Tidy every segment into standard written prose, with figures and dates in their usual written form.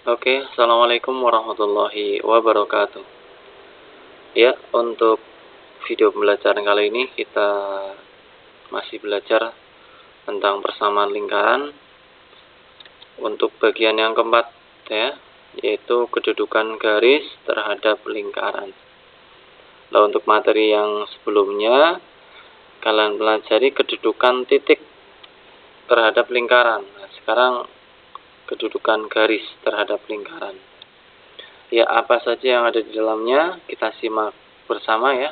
Oke, Assalamualaikum warahmatullahi wabarakatuh. Ya, untuk video pembelajaran kali ini kita masih belajar tentang persamaan lingkaran untuk bagian yang keempat ya, yaitu kedudukan garis terhadap lingkaran. Nah, untuk materi yang sebelumnya kalian pelajari kedudukan titik terhadap lingkaran. Nah, sekarang kedudukan garis terhadap lingkaran. Ya, apa saja yang ada di dalamnya kita simak bersama ya.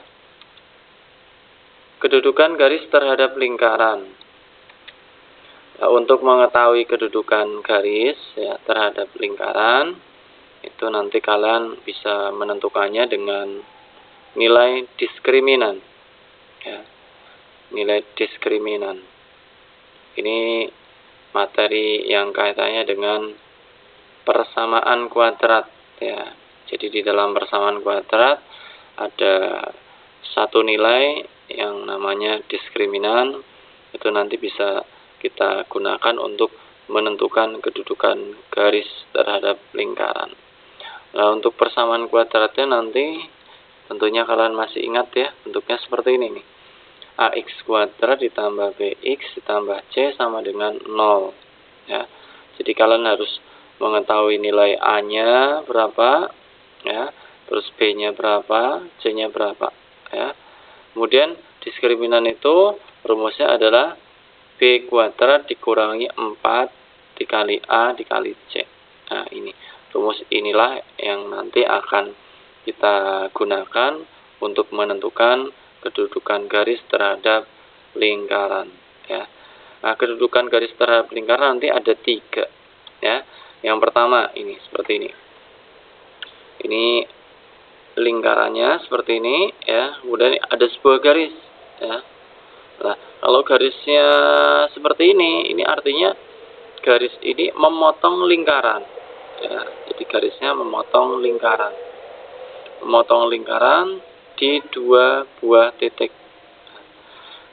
Kedudukan garis terhadap lingkaran. Nah, untuk mengetahui kedudukan garis ya, terhadap lingkaran, itu nanti kalian bisa menentukannya dengan nilai diskriminan. Ya, nilai diskriminan. Ini materi yang kaitannya dengan persamaan kuadrat ya. Jadi di dalam persamaan kuadrat ada satu nilai yang namanya diskriminan, itu nanti bisa kita gunakan untuk menentukan kedudukan garis terhadap lingkaran. Nah, untuk persamaan kuadratnya nanti tentunya kalian masih ingat ya, bentuknya seperti ini nih. AX kuadrat ditambah BX ditambah C sama dengan 0 ya. Jadi kalian harus mengetahui nilai A-nya berapa ya, terus B-nya berapa, C-nya berapa ya. Kemudian diskriminan itu rumusnya adalah B kuadrat dikurangi 4 dikali A dikali C. Nah, ini rumus inilah yang nanti akan kita gunakan untuk menentukan kedudukan garis terhadap lingkaran ya. Nah, kedudukan garis terhadap lingkaran nanti ada 3 ya. Yang pertama ini seperti ini. Ini lingkarannya seperti ini ya. Kemudian ada sebuah garis ya. Nah, kalau garisnya seperti ini artinya garis ini memotong lingkaran ya. Jadi garisnya memotong lingkaran. Memotong lingkaran di 2 buah titik.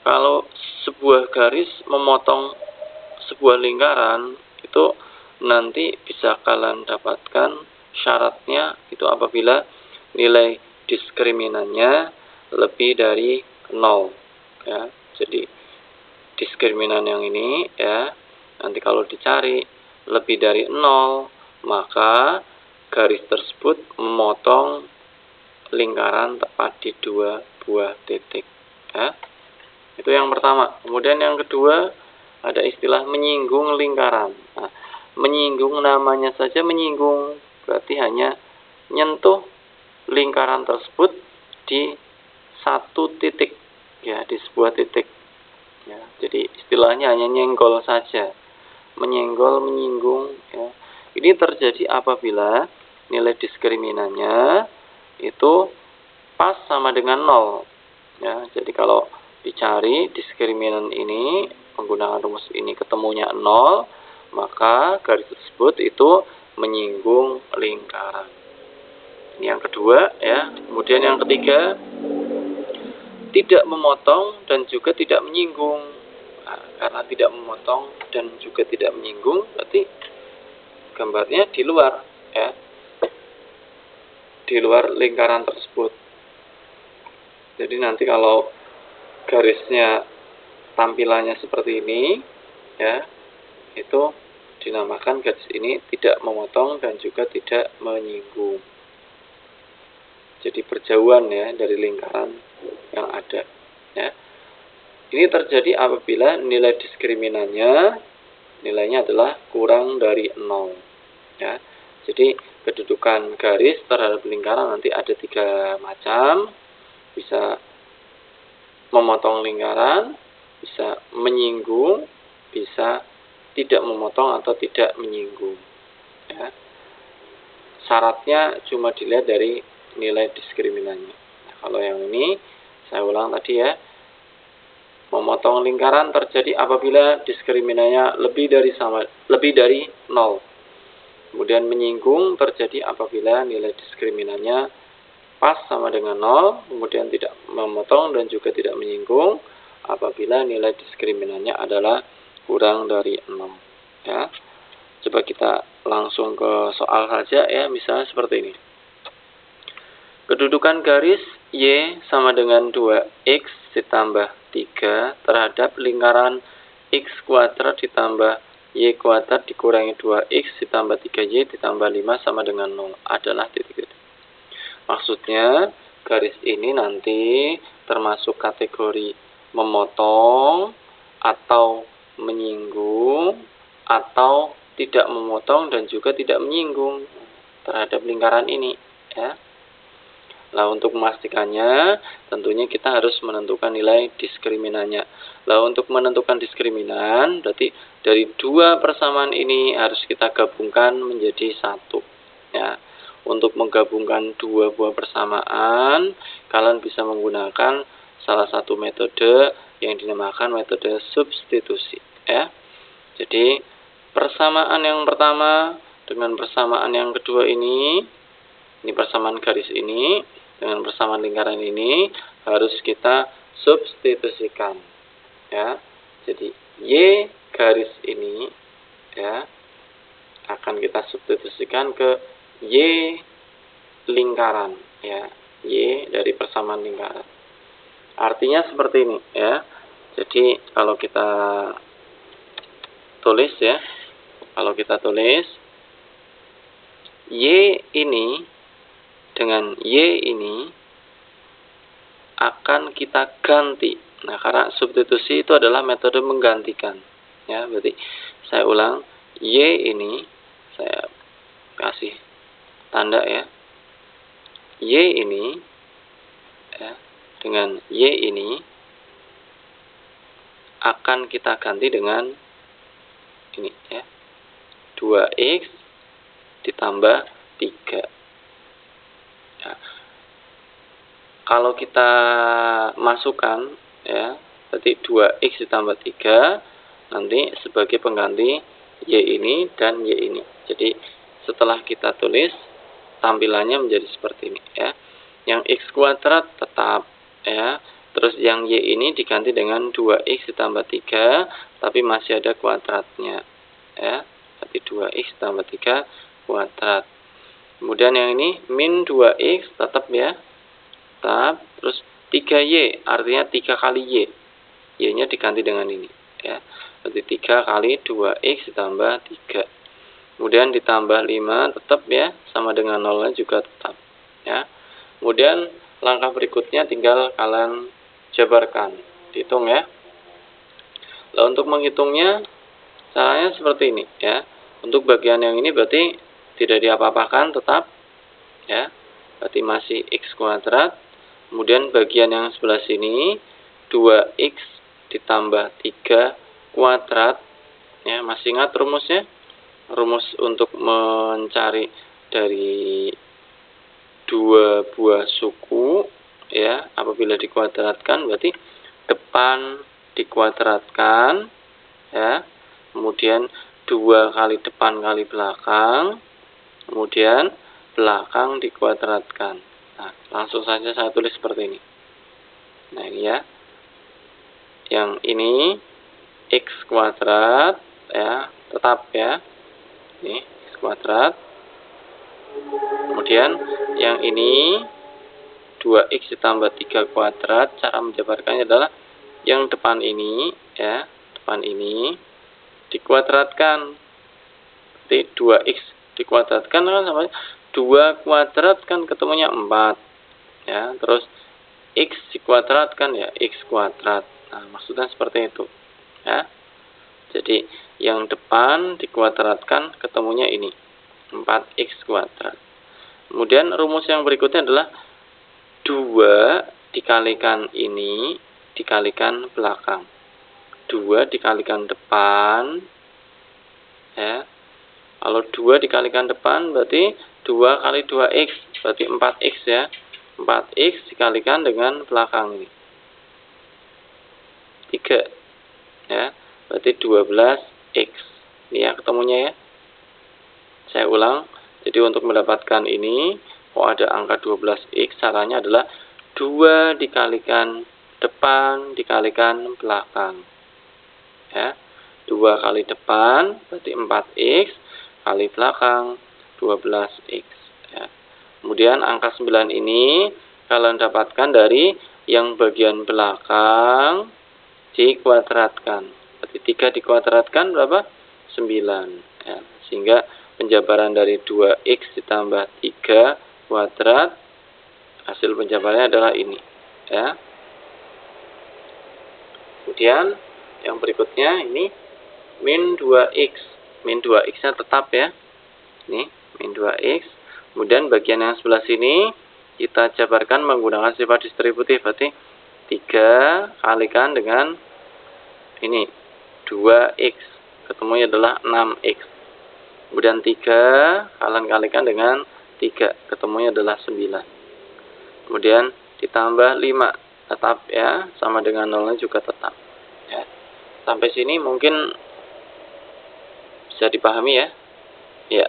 Kalau sebuah garis memotong sebuah lingkaran, itu nanti bisa kalian dapatkan syaratnya itu apabila nilai diskriminannya lebih dari 0 ya. Jadi diskriminan yang ini ya, nanti kalau dicari lebih dari 0, maka garis tersebut memotong lingkaran tepat di 2 buah titik ya. Itu yang pertama. Kemudian yang kedua ada istilah menyinggung lingkaran. Nah, menyinggung namanya saja menyinggung, berarti hanya nyentuh lingkaran tersebut di satu titik ya, di sebuah titik ya. Jadi istilahnya hanya nyenggol saja. Menyenggol, menyinggung ya. Ini terjadi apabila nilai diskriminannya itu pas sama dengan 0 ya. Jadi kalau dicari diskriminan ini menggunakan rumus ini ketemunya 0, maka garis tersebut itu menyinggung lingkaran. Ini yang kedua ya. Kemudian yang ketiga, tidak memotong dan juga tidak menyinggung. Nah, karena tidak memotong dan juga tidak menyinggung, berarti gambarnya di luar ya, di luar lingkaran tersebut. Jadi nanti kalau garisnya tampilannya seperti ini ya, itu dinamakan garis ini tidak memotong dan juga tidak menyinggung. Jadi berjauhan ya dari lingkaran yang ada ya. Ini terjadi apabila nilai diskriminannya nilainya adalah kurang dari 0 ya. Jadi kedudukan garis terhadap lingkaran nanti ada 3 macam. Bisa memotong lingkaran, bisa menyinggung, bisa tidak memotong atau tidak menyinggung ya. Syaratnya cuma dilihat dari nilai diskriminannya. Nah, kalau yang ini saya ulang tadi ya, memotong lingkaran terjadi apabila diskriminannya lebih dari 0. Kemudian menyinggung terjadi apabila nilai diskriminannya pas sama dengan 0, kemudian tidak memotong dan juga tidak menyinggung apabila nilai diskriminannya adalah kurang dari 0 ya. Coba kita langsung ke soal saja ya, misalnya seperti ini. Kedudukan garis Y sama dengan 2X ditambah 3 terhadap lingkaran X kuadrat ditambah Y kuadrat dikurangi 2X ditambah 3Y ditambah 5 sama dengan 0 adalah titik-titik. Maksudnya garis ini nanti termasuk kategori memotong atau menyinggung atau tidak memotong dan juga tidak menyinggung terhadap lingkaran ini ya. Nah, untuk memastikannya tentunya kita harus menentukan nilai diskriminannya. Nah, untuk menentukan diskriminan berarti dari dua persamaan ini harus kita gabungkan menjadi satu ya. Untuk menggabungkan dua buah persamaan, kalian bisa menggunakan salah satu metode yang dinamakan metode substitusi ya. Jadi persamaan yang pertama dengan persamaan yang kedua ini persamaan garis ini dengan persamaan lingkaran ini harus kita substitusikan ya. Jadi Y garis ini ya akan kita substitusikan ke Y lingkaran ya, Y dari persamaan lingkaran. Artinya seperti ini ya. Jadi kalau kita tulis ya, kalau kita tulis Y ini dengan Y ini akan kita ganti. Nah, karena substitusi itu adalah metode menggantikan ya. Berarti saya ulang, Y ini saya kasih tanda ya. Y ini ya, dengan Y ini akan kita ganti dengan ini ya. 2X ditambah 3. Nah, kalau kita masukkan ya, berarti 2X ditambah 3 nanti sebagai pengganti Y ini dan Y ini. Jadi setelah kita tulis tampilannya menjadi seperti ini ya. Yang X kuadrat tetap ya. Terus yang Y ini diganti dengan 2X ditambah 3 tapi masih ada kuadratnya ya. Berarti 2X ditambah 3 kuadrat. Kemudian yang ini min 2X tetap ya. Tetap. Terus 3Y artinya 3 kali Y. Y-nya diganti dengan ini ya. Berarti 3 kali 2X ditambah 3. Kemudian ditambah 5 tetap ya, sama dengan 0 juga tetap ya. Kemudian langkah berikutnya tinggal kalian jabarkan, dihitung ya. Lalu untuk menghitungnya caranya seperti ini ya. Untuk bagian yang ini berarti tidak diapa-apakan tetap ya. Berarti masih X kuadrat. Kemudian bagian yang sebelah sini 2X ditambah 3 kuadrat ya. Masih ingat rumusnya? Rumus untuk mencari dari dua buah suku ya, apabila dikuadratkan berarti depan dikuadratkan ya, kemudian 2 kali depan kali belakang, kemudian belakang dikuadratkan. Nah, langsung saja saya tulis seperti ini. Nah, ini ya. Yang ini X kuadrat ya, tetap ya. Ini X kuadrat. Kemudian yang ini 2X ditambah 3 kuadrat. Cara menjabarkannya adalah yang depan ini ya, depan ini dikuadratkan. Jadi 2X dikuadratkan kan sama 2 kuadrat kan ketemunya 4 ya. Terus X dikuadratkan ya X kuadrat. Nah, maksudnya seperti itu ya. Jadi yang depan dikuadratkan ketemunya ini 4X kuadrat. Kemudian rumus yang berikutnya adalah 2 dikalikan ini dikalikan belakang. 2 dikalikan depan ya. Kalau 2 dikalikan depan berarti 2 kali 2X berarti 4X ya. 4X dikalikan dengan belakang ini 3 ya. Berarti 12X. Ini ya ketemunya ya. Saya ulang. Jadi untuk mendapatkan ini, kalau ada angka 12X, caranya adalah 2 dikalikan depan dikalikan belakang. Ya. 2 kali depan berarti 4X. kali belakang 12x ya. Kemudian angka 9 ini kalian dapatkan dari yang bagian belakang dikuadratkan. Berarti 3 dikuadratkan berapa? 9 ya. Sehingga penjabaran dari 2x ditambah 3 kuadrat, hasil penjabarannya adalah ini ya. Kemudian yang berikutnya ini min 2x. Min 2x nya tetap ya. Ini min 2x. Kemudian bagian yang sebelah sini kita jabarkan menggunakan sifat distributif. Berarti 3 kalikan dengan ini 2x, ketemunya adalah 6x. Kemudian 3 kalian kalikan dengan 3, ketemunya adalah 9. Kemudian ditambah 5, tetap ya, sama dengan 0 juga tetap ya. Sampai sini mungkin bisa dipahami ya. Ya.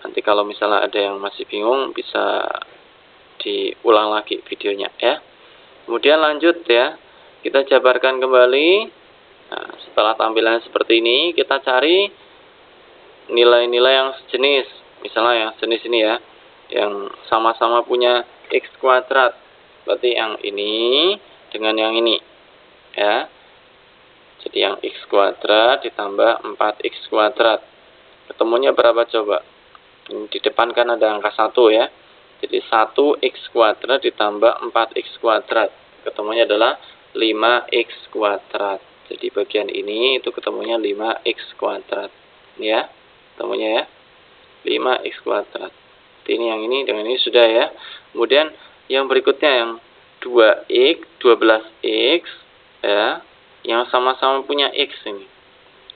Nanti kalau misalnya ada yang masih bingung bisa diulang lagi videonya ya. Kemudian lanjut ya, kita jabarkan kembali. Nah, setelah tampilan seperti ini, kita cari nilai-nilai yang sejenis. Misalnya yang sejenis ini ya, yang sama-sama punya x kuadrat. Berarti yang ini dengan yang ini ya. Jadi yang x kuadrat ditambah 4x kuadrat, ketemunya berapa coba? Ini di depan kan ada angka 1 ya. Jadi 1x kuadrat ditambah 4x kuadrat, ketemunya adalah 5x kuadrat. Jadi bagian ini itu ketemunya 5x kuadrat ya. Ketemunya ya 5x kuadrat. Jadi ini yang ini dengan ini sudah ya. Kemudian yang berikutnya yang 2x, 12x ya, yang sama-sama punya x ini.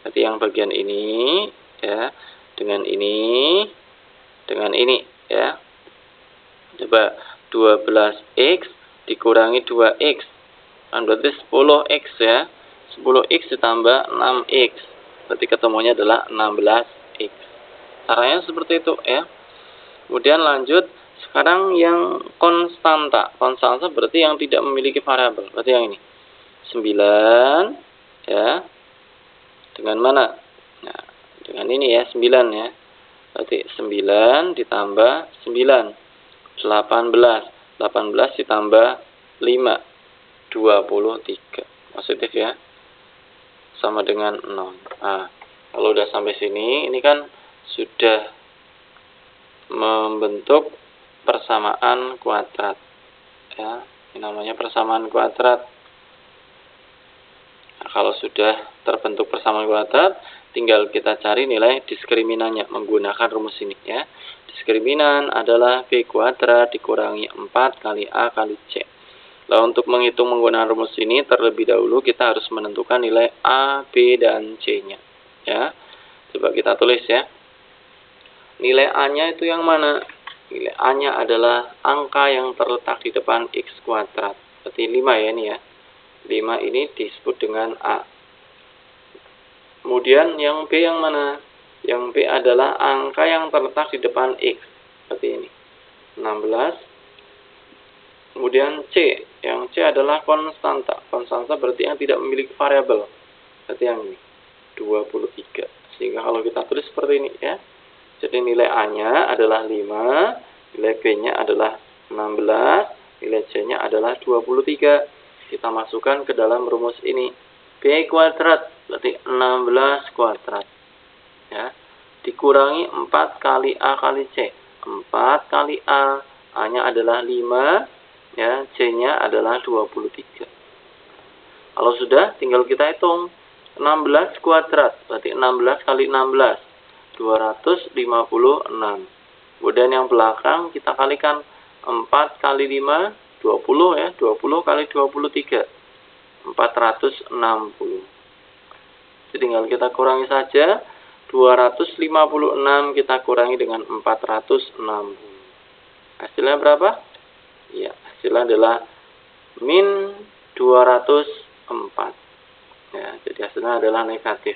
Jadi yang bagian ini ya dengan ini ya. Coba 12x dikurangi 2x kan berarti 10x ya. 10x ditambah 6x berarti ketemunya adalah 16x. Caranya seperti itu ya. Kemudian lanjut, sekarang yang konstanta. Konstanta berarti yang tidak memiliki variabel. Berarti yang ini 9 ya. Dengan mana? Nah, dengan ini ya, 9 ya. Berarti 9 ditambah 9, 18. 18 ditambah 5, 23. Positif ya. Sama dengan 0. Nah, kalau udah sampai sini, ini kan sudah membentuk persamaan kuadrat. Ya, ini namanya persamaan kuadrat. Nah, kalau sudah terbentuk persamaan kuadrat, tinggal kita cari nilai diskriminannya menggunakan rumus ini ya. Diskriminan adalah B kuadrat dikurangi 4 kali A kali C. Nah, untuk menghitung menggunakan rumus ini terlebih dahulu kita harus menentukan nilai A, B, dan C-nya ya. Coba kita tulis ya. Nilai A-nya itu yang mana? Nilai A-nya adalah angka yang terletak di depan X kuadrat. Berarti 5 ya ini ya. 5 ini disebut dengan A. Kemudian yang B yang mana? Yang B adalah angka yang terletak di depan X. Berarti ini 16. Kemudian C. Yang C adalah konstanta. Konstanta berarti yang tidak memiliki variabel. Berarti yang ini 23. Sehingga kalau kita tulis seperti ini ya. Jadi nilai A-nya adalah 5, nilai B-nya adalah 16, nilai C-nya adalah 23. Kita masukkan ke dalam rumus ini. B kuadrat berarti 16 kuadrat. Ya. Dikurangi 4 kali A kali C. 4 kali A. A-nya adalah 5, ya, C-nya adalah 23. Kalau sudah, tinggal kita hitung. 16 kuadrat berarti 16 kali 16. 256. Kemudian yang belakang kita kalikan 4 kali 5, 20 ya, 20 kali 23, 460. Jadi tinggal kita kurangi saja, 256 kita kurangi dengan 460. Hasilnya berapa? Ya, hasilnya adalah min 204. Ya, jadi hasilnya adalah negatif.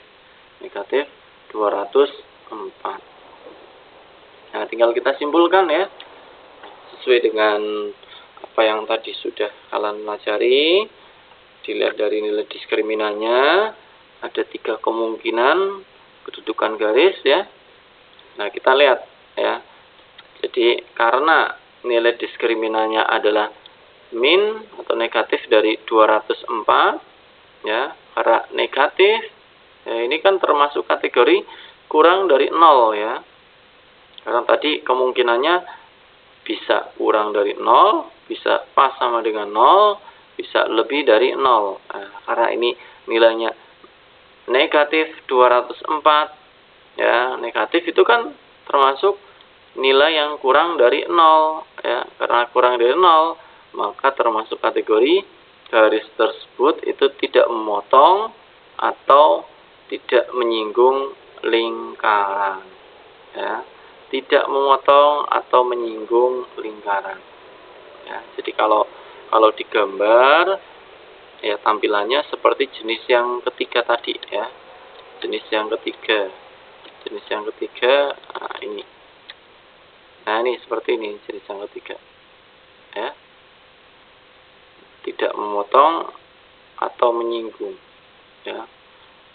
Negatif 204. Nah, tinggal kita simpulkan ya. Sesuai dengan apa yang tadi sudah kalian pelajari. Dilihat dari nilai diskriminannya, ada 3 kemungkinan kedudukan garis ya. Nah, kita lihat ya. Jadi karena nilai diskriminannya adalah min atau negatif dari 204 ya, karena negatif ya, ini kan termasuk kategori kurang dari 0 ya. Karena tadi kemungkinannya bisa kurang dari 0, bisa pas sama dengan 0, bisa lebih dari 0. Nah, karena ini nilainya negatif 204 ya, negatif itu kan termasuk nilai yang kurang dari 0 ya. Karena kurang dari 0, maka termasuk kategori garis tersebut itu tidak memotong atau tidak menyinggung lingkaran ya, tidak memotong atau menyinggung lingkaran ya. Jadi kalau digambar ya tampilannya seperti jenis yang ketiga tadi ya, jenis yang ketiga nah, ini. Nah, ini seperti ini jenis yang ketiga ya, tidak memotong atau menyinggung ya,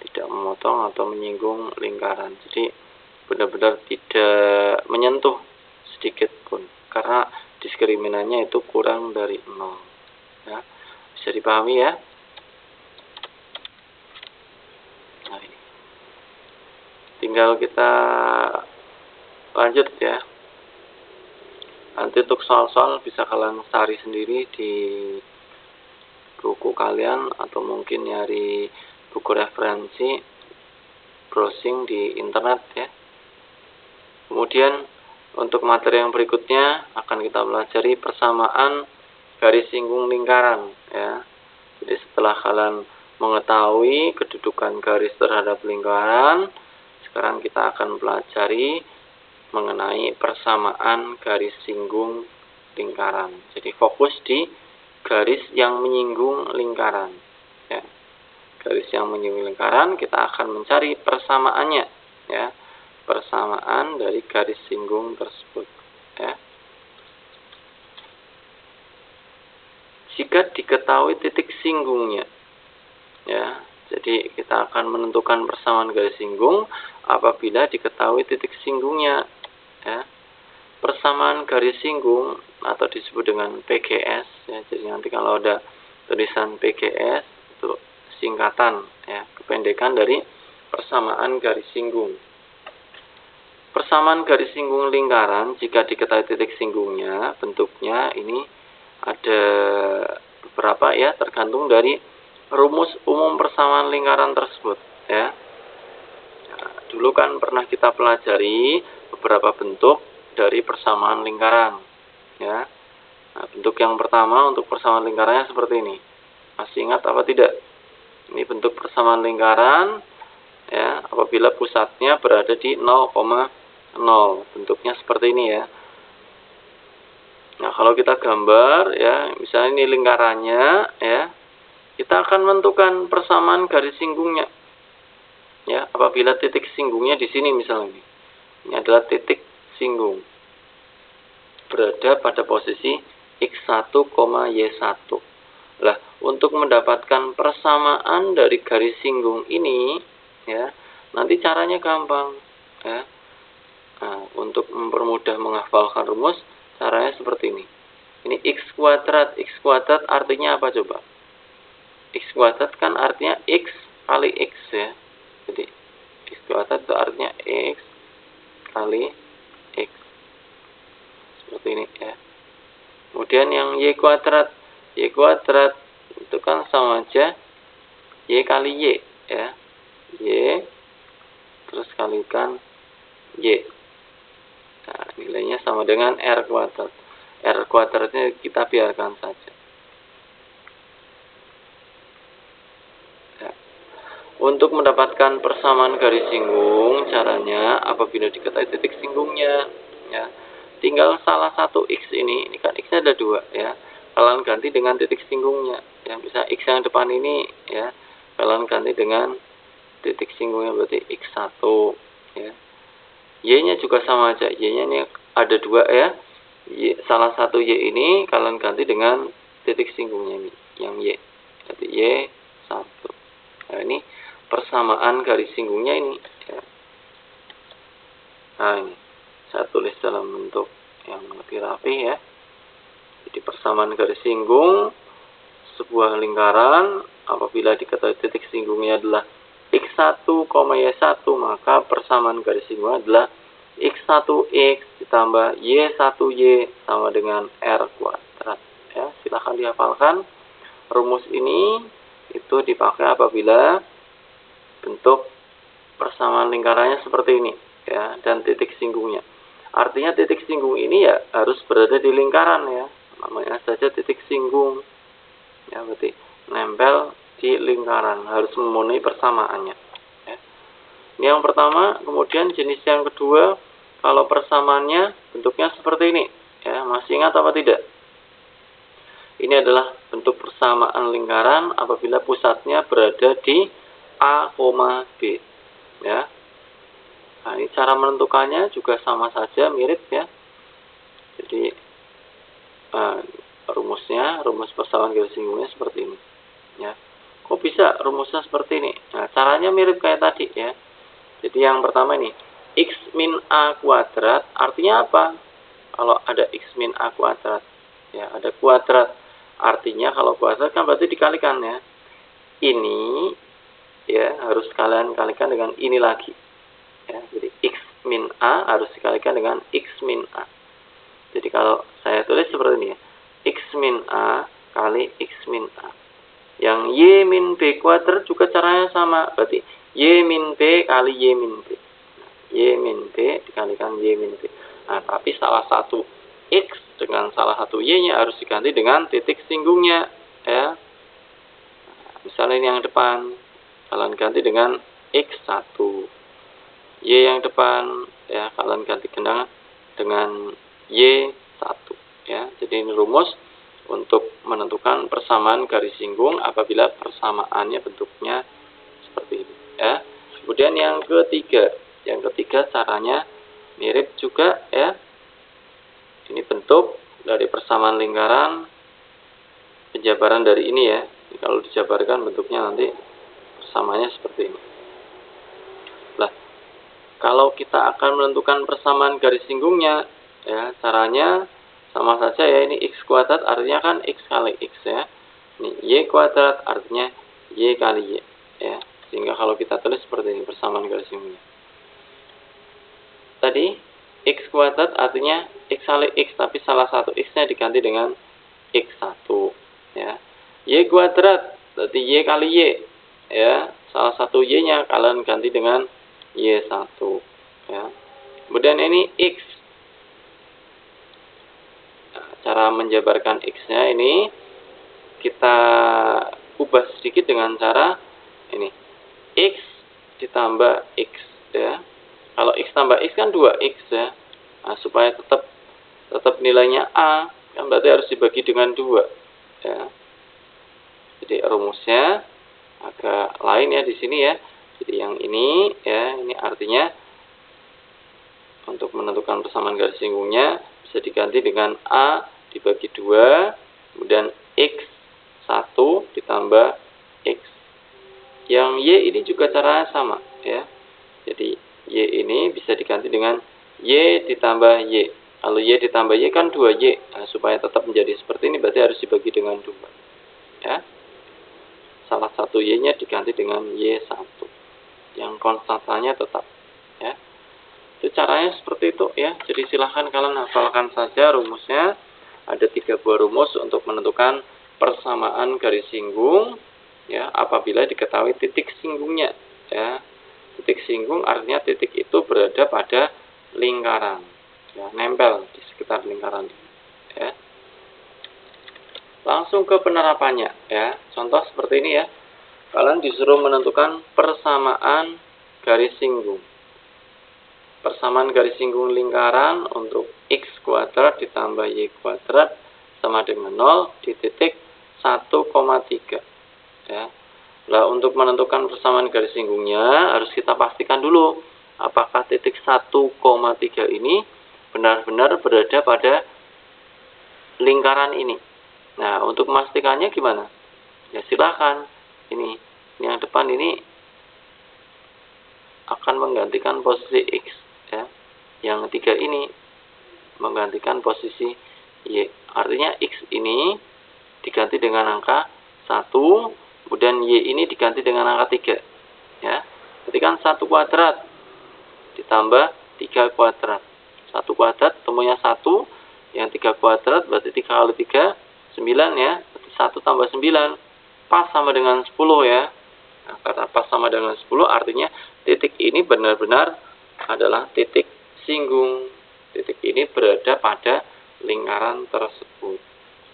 tidak memotong atau menyinggung lingkaran. Jadi benar-benar tidak menyentuh sedikit pun karena diskriminannya itu kurang dari 0 ya. Bisa dipahami ya. Nah, ini tinggal kita lanjut ya. Nanti untuk soal-soal bisa kalian cari sendiri di buku kalian atau mungkin nyari buku referensi, browsing di internet ya. Kemudian untuk materi yang berikutnya akan kita pelajari persamaan garis singgung lingkaran ya. Jadi setelah kalian mengetahui kedudukan garis terhadap lingkaran, sekarang kita akan pelajari mengenai persamaan garis singgung lingkaran. Jadi fokus di garis yang menyinggung lingkaran ya. Garis yang menyinggung lingkaran kita akan mencari persamaannya ya, persamaan dari garis singgung tersebut ya. Jika diketahui titik singgungnya ya, jadi kita akan menentukan persamaan garis singgung apabila diketahui titik singgungnya ya. Persamaan garis singgung atau disebut dengan PGS ya. Jadi nanti kalau ada tulisan PGS itu singkatan ya, kependekan dari persamaan garis singgung. Persamaan garis singgung lingkaran jika diketahui titik singgungnya, bentuknya ini ada beberapa ya, tergantung dari rumus umum persamaan lingkaran tersebut ya. Nah, dulu kan pernah kita pelajari beberapa bentuk dari persamaan lingkaran ya. Nah, bentuk yang pertama untuk persamaan lingkarannya seperti ini. Masih ingat apa tidak? Ini bentuk persamaan lingkaran ya, apabila pusatnya berada di 0,0. Bentuknya seperti ini ya. Nah, kalau kita gambar ya, misalnya ini lingkarannya ya, kita akan menentukan persamaan garis singgungnya ya, apabila titik singgungnya di sini misalnya ini adalah titik singgung berada pada posisi x1, y1. Lah, untuk mendapatkan persamaan dari garis singgung ini ya, nanti caranya gampang ya. Nah, untuk mempermudah menghafalkan rumus, caranya seperti ini. Ini x kuadrat artinya apa coba? X kuadrat kan artinya x kali x ya. Jadi x kuadrat itu artinya x kali x. Seperti ini ya. Kemudian yang y kuadrat itu kan sama aja y kali y ya. Y terus kalikan y. Nah, nilainya sama dengan r kuadrat. R kuadratnya kita biarkan saja. Ya. Untuk mendapatkan persamaan garis singgung, caranya apabila diketahui titik singgungnya, ya, tinggal salah satu x ini kan x-nya ada 2 ya. Kalian ganti dengan titik singgungnya. Ya, bisa x yang depan ini ya, kalian ganti dengan titik singgungnya berarti x1 ya. Y-nya juga sama aja, Y-nya ini ada 2 ya. Salah satu Y ini kalian ganti dengan titik singgungnya ini, yang Y. Jadi Y1. Nah, ini persamaan garis singgungnya ini ya. Nah, ini saya tulis dalam bentuk yang lebih rapi ya. Jadi persamaan garis singgung sebuah lingkaran apabila diketahui titik singgungnya adalah x1, y1, maka persamaan garis singgungnya adalah x1x ditambah y1y sama dengan r kuadrat. Ya, silahkan dihafalkan. Rumus ini itu dipakai apabila bentuk persamaan lingkarannya seperti ini ya, dan titik singgungnya. Artinya titik singgung ini ya harus berada di lingkaran ya. Namanya saja titik singgung. Ya, berarti nempel di lingkaran, harus memenuhi persamaannya. Ya. Ini yang pertama. Kemudian jenis yang kedua, kalau persamaannya bentuknya seperti ini. Ya, masih ingat apa tidak? Ini adalah bentuk persamaan lingkaran apabila pusatnya berada di A, B. Ya. Nah, ini cara menentukannya juga sama saja, mirip ya. Jadi rumus persamaan garis singgungnya seperti ini. Ya. Kok bisa rumusnya seperti ini? Nah, caranya mirip kayak tadi ya. Jadi yang pertama ini, x min a kuadrat artinya apa? Kalau ada x min a kuadrat, ya ada kuadrat. Artinya kalau kuadrat kan berarti dikalikan ya. Ini ya harus kalian kalikan dengan ini lagi. Ya, jadi x min a harus dikalikan dengan x min a. Jadi kalau saya tulis seperti ini ya, x min a kali x min a. Yang y min b kuadrat juga caranya sama, berarti y min b kali y min b. Y min b dikalikan y min b. Nah, tapi salah satu x dengan salah satu y-nya harus diganti dengan titik singgungnya ya. Misalnya ini yang depan, kalian ganti dengan x1. Y yang depan ya kalian ganti dengan y1 ya. Jadi ini rumus untuk menentukan persamaan garis singgung apabila persamaannya bentuknya seperti ini ya. Kemudian yang ketiga caranya mirip juga ya. Ini bentuk dari persamaan lingkaran, penjabaran dari ini ya. Ini kalau dijabarkan bentuknya nanti persamaannya seperti ini. Nah, kalau kita akan menentukan persamaan garis singgungnya ya, caranya sama saja ya. Ini x kuadrat artinya kan x kali x ya. Ini y kuadrat artinya y kali y ya. Sehingga kalau kita tulis seperti ini persamaan garis singgungnya. Tadi x kuadrat artinya x kali x, tapi salah satu x-nya diganti dengan x1 ya. Y kuadrat berarti y kali y ya. Salah satu y-nya kalian ganti dengan y1 ya. Kemudian ini x. Cara menjabarkan x-nya ini kita ubah sedikit dengan cara ini. X ditambah x ya. Kalau x tambah x kan 2x ya. Nah, supaya tetap nilainya a, kan berarti harus dibagi dengan 2 ya. Jadi rumusnya agak lain ya di sini ya. Jadi yang ini ya, ini artinya untuk menentukan persamaan garis singgungnya bisa diganti dengan a dibagi 2, kemudian x1 ditambah x. Yang y ini juga caranya sama ya. Jadi y ini bisa diganti dengan y ditambah y. Kalau y ditambah y kan 2y. Nah, supaya tetap menjadi seperti ini berarti harus dibagi dengan 2 ya. Salah satu y-nya diganti dengan y1. Yang konstantanya tetap ya. Itu caranya seperti itu ya. Jadi silahkan kalian hafalkan saja rumusnya. Ada 3 buah rumus untuk menentukan persamaan garis singgung ya apabila diketahui titik singgungnya ya. Titik singgung artinya titik itu berada pada lingkaran ya, nempel di sekitar lingkaran ya. Langsung ke penerapannya ya. Contoh seperti ini ya. Kalian disuruh menentukan persamaan garis singgung. Persamaan garis singgung lingkaran untuk x kuadrat ditambah y kuadrat sama dengan 0 di titik 1,3 ya. Nah, untuk menentukan persamaan garis singgungnya harus kita pastikan dulu apakah titik 1,3 ini benar-benar berada pada lingkaran ini. Nah, untuk memastikannya gimana? Ya silahkan. Ini yang depan ini akan menggantikan posisi x ya. yang 3 ini menggantikan posisi Y. Artinya X ini diganti dengan angka 1, kemudian Y ini diganti dengan angka 3. Ya. Berarti kan 1 kuadrat ditambah 3 kuadrat. 1 kuadrat temunya 1, yang 3 kuadrat berarti 3 kali 3, 9 ya. Berarti 1 tambah 9, pas sama dengan 10 ya. Nah, karena pas sama dengan 10 artinya titik ini benar-benar adalah titik singgung. Titik ini berada pada lingkaran tersebut.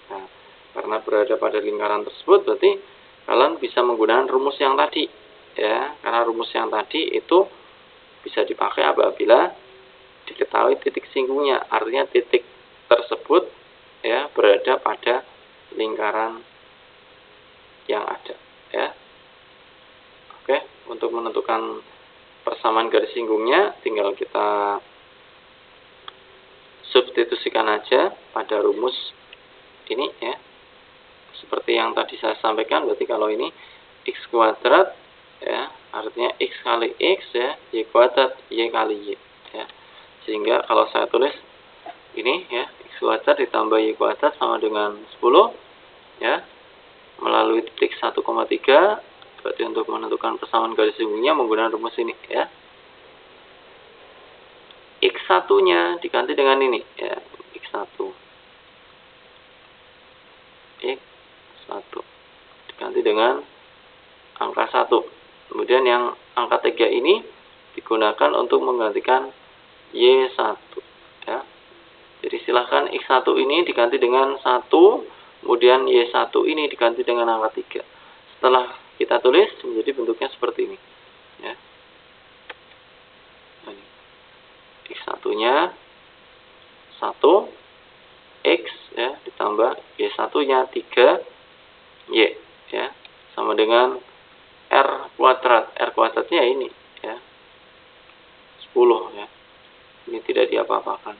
Nah, karena berada pada lingkaran tersebut berarti kalian bisa menggunakan rumus yang tadi ya. Karena rumus yang tadi itu bisa dipakai apabila diketahui titik singgungnya, artinya titik tersebut ya berada pada lingkaran yang ada ya. Oke, untuk menentukan persamaan garis singgungnya tinggal kita substitusikan aja pada rumus ini ya. Seperti yang tadi saya sampaikan, berarti kalau ini X kuadrat ya, artinya X kali X ya, Y kuadrat Y kali Y ya. Sehingga kalau saya tulis ini ya, X kuadrat ditambah Y kuadrat sama dengan 10 ya, melalui titik 1,3, berarti untuk menentukan persamaan garis singgungnya menggunakan rumus ini ya. X1 nya diganti dengan ini ya, X1 diganti dengan angka 1. Kemudian yang angka 3 ini digunakan untuk menggantikan Y1 ya. Jadi silahkan X1 ini diganti dengan 1, kemudian Y1 ini diganti dengan angka 3. Setelah kita tulis menjadi bentuknya seperti ini ya. Ini X1 nya 1 X ya, ditambah Y1 nya 3 Y ya, sama dengan R kuadrat. R kuadratnya ini ya, 10 ya. Ini tidak diapa-apakan.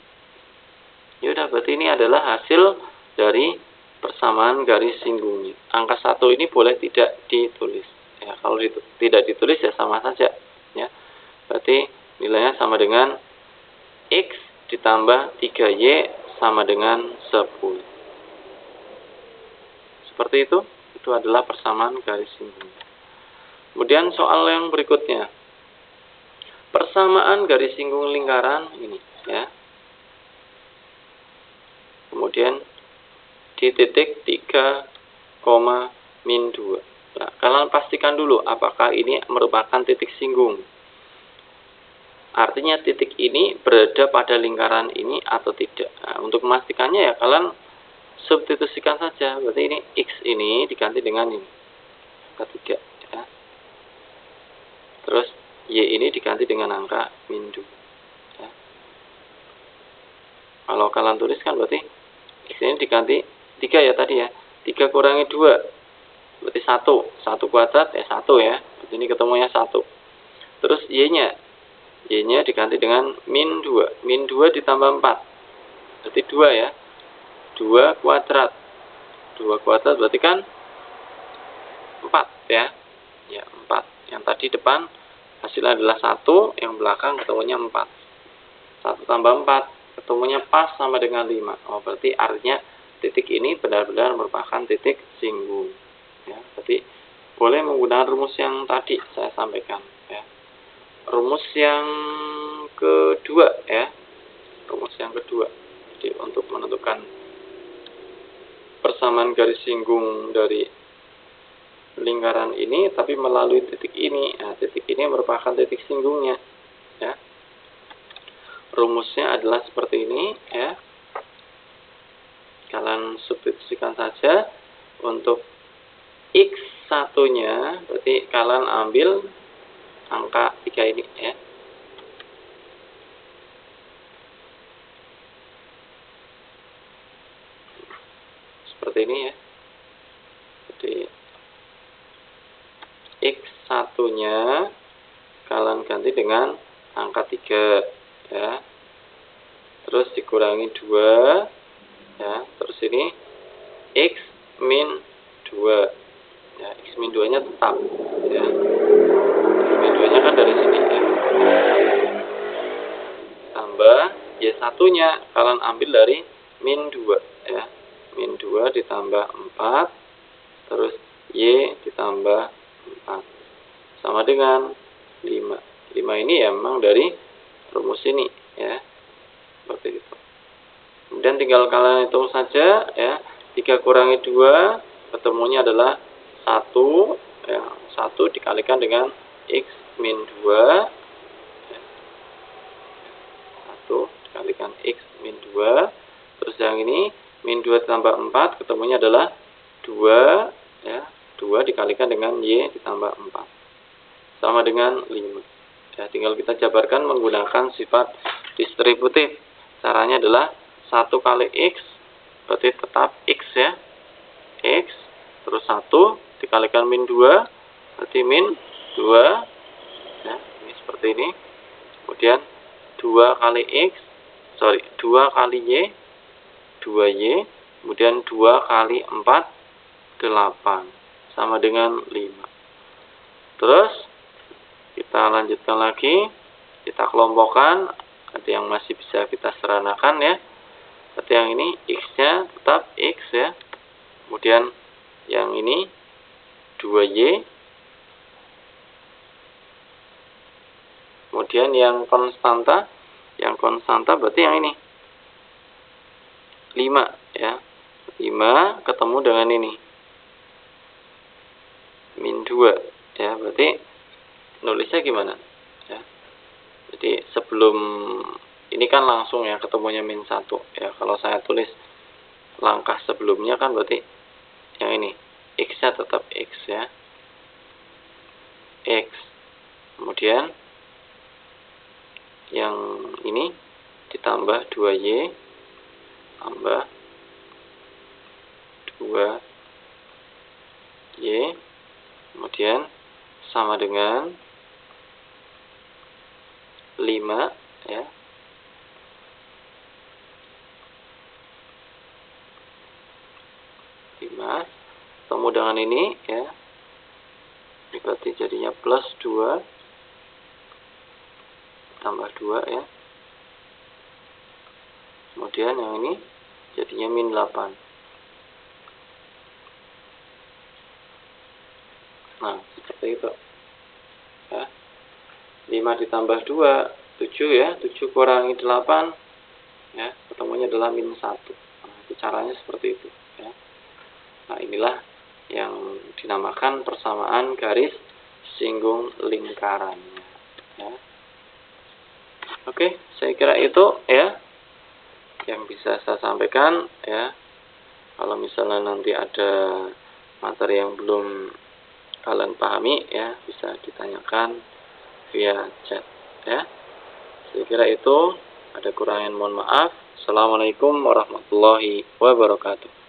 Ya udah, berarti ini adalah hasil dari persamaan garis singgungnya. Angka 1 ini boleh tidak ditulis ya. Kalau tidak ditulis ya sama saja ya. Berarti nilainya sama dengan X ditambah 3Y sama dengan 10. Seperti itu adalah persamaan garis singgung. Kemudian soal yang berikutnya, persamaan garis singgung lingkaran ini ya. Kemudian di titik 3, min 2. Nah, kalian pastikan dulu apakah ini merupakan titik singgung. Artinya titik ini berada pada lingkaran ini atau tidak. Nah, untuk memastikannya ya kalian substitusikan saja. Berarti ini X ini diganti dengan ini, angka 3 ya. Terus Y ini diganti dengan angka min 2 ya. Kalau kalian tuliskan berarti X ini diganti 3 ya tadi ya. 3 kurangi 2 berarti 1. 1 kuadrat ya 1 ya. Berarti ini ketemunya 1. Terus Y-nya diganti dengan min 2. Min 2 ditambah 4. Berarti 2 ya. 2 kuadrat. 2 kuadrat berarti kan 4 ya. Ya, 4. Yang tadi depan hasilnya adalah 1, yang belakang ketemunya 4. 1 tambah 4 ketemunya pas sama dengan 5. Oh, berarti artinya titik ini benar-benar merupakan titik singgung. Ya, berarti boleh menggunakan rumus yang tadi saya sampaikan ya. Rumus yang kedua ya. Rumus yang kedua. Jadi untuk menentukan persamaan garis singgung dari lingkaran ini tapi melalui titik ini. Nah, titik ini merupakan titik singgungnya ya. Rumusnya adalah seperti ini ya. Kalian substitusikan saja. Untuk X1 nya berarti kalian ambil angka 3 ini ya. Seperti ini ya. Jadi X1 nya kalian ganti dengan angka 3 ya. Terus dikurangi 2 ya. Terus ini X min 2 ya. X min 2 nya tetap ya. X min 2 nya kan dari sini ya. ditambah Y satunya kalian ambil dari min 2 ya. Min 2 ditambah 4 terus Y ditambah 4 sama dengan 5. 5 ini ya memang dari rumus ini ya. Seperti itu. Kemudian tinggal kalian hitung saja ya. 3 kurangi 2 ketemunya adalah 1 ya. 1 dikalikan dengan X min 2 ya. 1 dikalikan X min 2. Terus yang ini min 2 tambah 4 ketemunya adalah 2 ya. 2 dikalikan dengan Y ditambah 4 sama dengan 5 ya. Tinggal kita jabarkan menggunakan sifat distributif. Caranya adalah 1 kali X berarti tetap X ya. X terus 1 dikalikan min 2 berarti min 2 ya. Ini seperti ini. Kemudian 2 kali X 2 kali Y 2Y kemudian 2 kali 4 8 sama dengan 5. Terus kita lanjutkan lagi, kita kelompokkan, ada yang masih bisa kita seranakan ya. Berarti yang ini X-nya tetap X ya. Kemudian yang ini 2Y. Kemudian yang konstanta berarti yang ini 5 ya. 5 ketemu dengan ini min 2 ya. Berarti nulisnya gimana ya. Jadi sebelum ini kan langsung ya ketemunya min 1 ya. Kalau saya tulis langkah sebelumnya kan berarti yang ini X-nya tetap X ya. X. Kemudian yang ini ditambah 2Y tambah 2Y kemudian sama dengan 5 ya. 5 ketemu dengan ini ya. Ini berarti jadinya plus 2 tambah 2 ya. Kemudian yang ini jadinya min 8. Nah, seperti itu ya. 5 ditambah 2 7 ya. 7 kurangi 8 ya, ketemunya adalah min 1. Nah, itu caranya seperti itu ya. Nah, inilah yang dinamakan persamaan garis singgung lingkarannya ya. Oke, saya kira itu ya yang bisa saya sampaikan ya. Kalau misalnya nanti ada materi yang belum kalian pahami ya, bisa ditanyakan via chat ya. Saya kira itu, ada kurangan mohon maaf. Assalamualaikum warahmatullahi wabarakatuh.